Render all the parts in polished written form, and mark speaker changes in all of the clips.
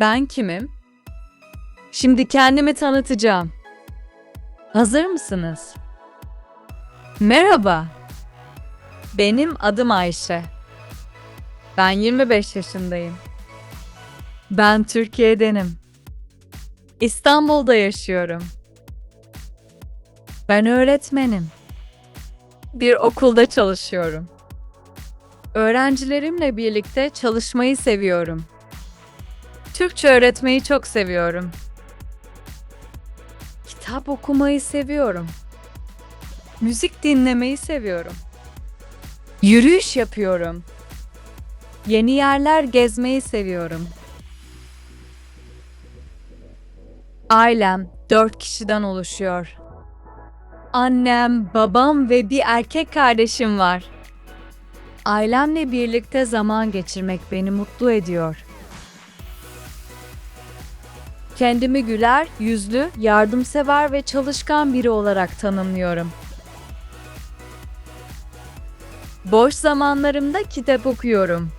Speaker 1: Ben kimim? Şimdi kendimi tanıtacağım. Hazır mısınız? Merhaba. Benim adım Ayşe. Ben 25 yaşındayım. Ben Türkiye'denim. İstanbul'da yaşıyorum. Ben öğretmenim. Bir okulda çalışıyorum. Öğrencilerimle birlikte çalışmayı seviyorum. Türkçe öğretmeyi çok seviyorum. Kitap okumayı seviyorum. Müzik dinlemeyi seviyorum. Yürüyüş yapıyorum. Yeni yerler gezmeyi seviyorum. Ailem 4 kişiden oluşuyor. Annem, babam ve bir erkek kardeşim var. Ailemle birlikte zaman geçirmek beni mutlu ediyor. Kendimi güler, yüzlü, yardımsever ve çalışkan biri olarak tanımlıyorum. Boş zamanlarımda kitap okuyorum.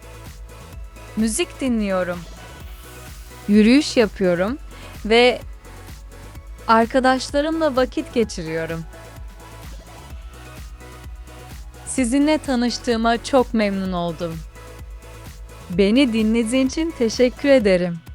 Speaker 1: Müzik dinliyorum. Yürüyüş yapıyorum ve arkadaşlarımla vakit geçiriyorum. Sizinle tanıştığıma çok memnun oldum. Beni dinlediğin için teşekkür ederim.